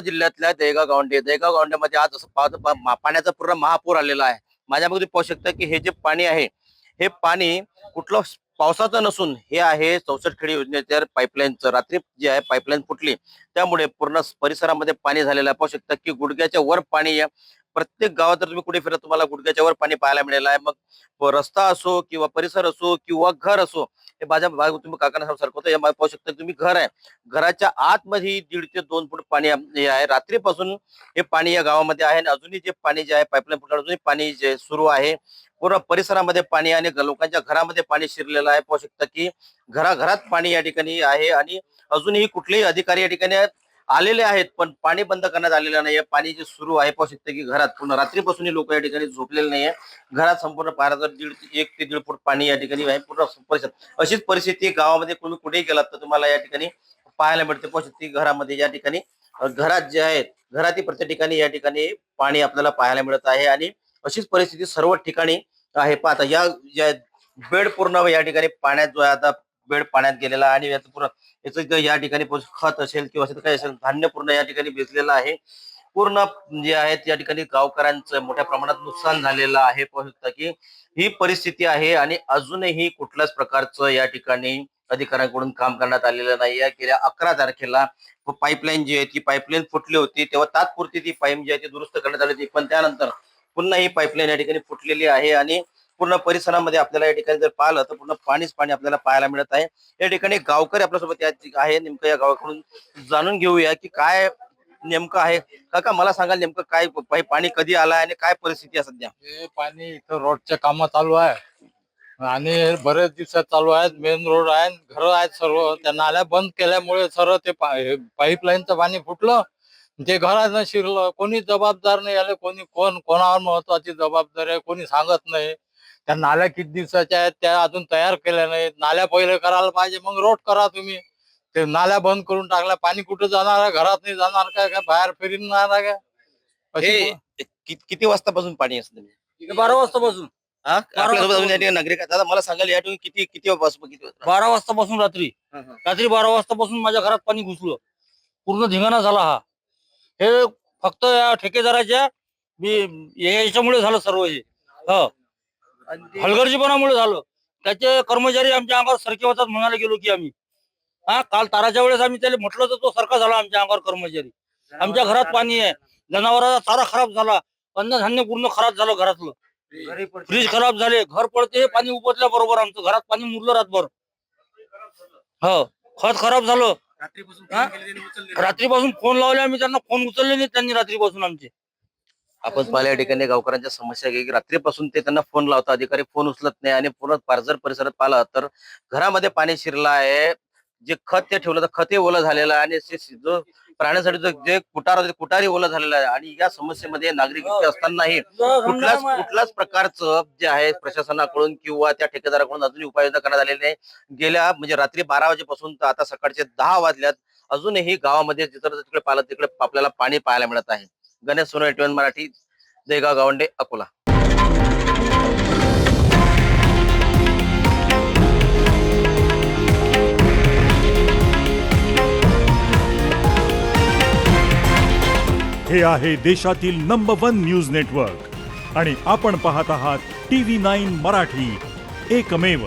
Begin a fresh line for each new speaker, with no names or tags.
जिल्ह्यातल्या देगाव गावंडे आज असं पाण्याचा पूर्ण महापूर आलेला आहे। माझ्यामध्ये पाहू शकता की हे जे पाणी आहे हे पाणी कुठलं पावसाचं नसून हे आहे 64 खेडी योजनेच्या पाईपलाईनचं। रात्री जे आहे पाईपलाईन फुटली त्यामुळे पूर्ण परिसरामध्ये पाणी झालेलं आहे। पाहू शकता की गुडघ्याच्या वर पाणी प्रत्येक गावात जर तुम्ही कुठे फिरत तुम्हाला गुडघ्याच्या वर पाणी पाहायला मिळालं आहे। मग रस्ता असो किंवा परिसर असो किंवा घर असो, हे माझ्या तुम्ही काकांना सरकवतो या पाहू शकता तुम्ही घर आहे, घराच्या आतमध्ये 1.5 ते 2 फूट पाणी हे आहे। रात्रीपासून हे पाणी या गावामध्ये आहे आणि अजूनही जे पाणी जे आहे पाईपलाईन फुटलं अजूनही पाणी जे सुरू आहे। पूर्ण परिसरामध्ये पाणी आणि लोकांच्या घरामध्ये पाणी शिरलेलं आहे। पाहू शकता की घराघरात पाणी या ठिकाणी आहे आणि अजूनही कुठलेही अधिकारी या ठिकाणी आलेले आहेत पण पाणी बंद करण्यात आलेलं नाहीये। पाणी जे सुरू आहे पाहू शकता की घरात पूर्ण रात्रीपासून लोक या ठिकाणी झोपलेले नाहीये। घरात संपूर्ण 1 ते 1.5 फूट पाणी या ठिकाणी आहे पूर्ण परिसर। अशीच परिस्थिती गावामध्ये तुम्ही कुठेही गेलात तर तुम्हाला या ठिकाणी पाहायला मिळते। पाहू शकता घरामध्ये या ठिकाणी घरात जे आहेत घरातील प्रत्येक ठिकाणी या ठिकाणी पाणी आपल्याला पाहायला मिळत आहे आणि अशीच परिस्थिती सर्व ठिकाणी आहे। पाहता या बेड पूर्ण या ठिकाणी पाण्यात जो आहे आता बेड पाण्यात गेलेला आणि याचं पूर्ण याचं या ठिकाणी खत असेल किंवा काही असेल धान्य पूर्ण या ठिकाणी भिजलेलं आहे। पूर्ण जे आहेत या ठिकाणी गावकऱ्यांचं मोठ्या प्रमाणात नुकसान झालेलं आहे। पाहू शकता की ही परिस्थिती आहे आणि अजूनही कुठल्याच प्रकारचं या ठिकाणी अधिकाऱ्यांकडून काम करण्यात आलेलं नाही आहे। गेल्या 11 तारखेला पाईपलाईन जी आहे ती पाईपलाईन फुटली होती तेव्हा तात्पुरती ती पाईप जी आहे ती दुरुस्त करण्यात आली होती, पण त्यानंतर पुन्हा ही पाईपलाईन या ठिकाणी फुटलेली आहे आणि पूर्ण परिसरामध्ये आपल्याला या ठिकाणी जर पाहिलं तर पूर्ण पाणीच पाणी आपल्याला पाहायला मिळत आहे। या ठिकाणी गावकरी आपल्यासोबत आहे, नेमकं या गावाकडून जाणून घेऊया की काय नेमकं आहे। काका मला सांगाल नेमकं काय पाणी कधी आलं आणि काय परिस्थिती आहे सध्या?
हे पाणी इथं रोडच्या कामं चालू आहे आणि बरेच दिवसात चालू आहेत। मेन रोड आहे, घर आहेत, सर्व त्या नाल्या बंद केल्यामुळे सर्व ते पाईपलाईनचं पाणी फुटलं, ते घरात शिरलं। कोणी जबाबदार नाही आले, कोणावर महत्वाची जबाबदारी आहे कोणी सांगत नाही। त्या नाल्या किती दिवसाच्या आहेत त्या अजून तयार केल्या नाहीत। नाल्या पहिले करायला पाहिजे मग रोड करा तुम्ही। ते नाल्या बंद करून टाकल्या, पाणी कुठं जाणार आहे? घरात नाही जाणार काय बाहेर फिरणार आहे का?
किती वाजतापासून पाणी असतं?
12 वाजतापासून.
आपल्यासोबत अजून या ठिकाणी नागरिक आहेत। दादा मला सांगाल या ठिकाणी किती वाजता
12 वाजतापासून रात्री 12 वाजतापासून माझ्या घरात पाणी घुसलं, पूर्ण धिंगाणा झाला। हा हे फक्त या ठेकेदाराच्या याच्यामुळे झालं सर्व हे हलगर्जीपणामुळे झालं। त्याचे कर्मचारी आमच्या अंगावर सरके होतात म्हणायला गेलो की आम्ही काल ताराच्या वेळेस आम्ही त्याला म्हटलं तर तो सरका झाला आमच्या अंगावर कर्मचारी। आमच्या घरात पाणी आहे, जनावरांचा चारा खराब झाला, अन्नधान्य पूर्ण खराब झालं, घरातलं फ्रीज खराब झाले, घर पडते हे पाणी उपटल्या बरोबर आमचं घरात पाणी मुरलं रातभर। हो खत खराब झालं। रात्रीपासून फोन लावले आम्ही त्यांना, फोन उचलले नाही त्यांनी रात्रीपासून आमचे।
आपण पाहिल्या या ठिकाणी गावकऱ्यांच्या समस्या की रात्रीपासून ते त्यांना फोन लावतात, अधिकारी फोन उचलत नाही आणि पूर्ण पारजर परिसरात पाहिलं तर घरामध्ये पाणी शिरलं आहे। जे खत ते ठेवलं तर खते ओलं झालेलं आहे आणि जो प्राण्यासाठी जे कुटारी ओलं झालेलं आहे आणि या समस्येमध्ये नागरिक असतानाही कुठल्याच प्रकारचं जे आहे प्रशासनाकडून किंवा त्या ठेकेदाराकडून अजूनही उपाययोजना करण्यात आलेली नाही। गेल्या म्हणजे रात्री 12 वाजेपासून तर आता सकाळचे 10 वाजल्यात अजूनही गावामध्ये जिथं तिकडे पाहिलं तिकडे आपल्याला पाणी पाहायला मिळत आहे। गणेश सोनवणे, टीव्ही मराठी, देगाव गावंडे, अकोला।
हे आहे देशातील नंबर 1 न्यूज नेटवर्क आणि आपण पाहत आहात TV9 मराठी, एकमेव।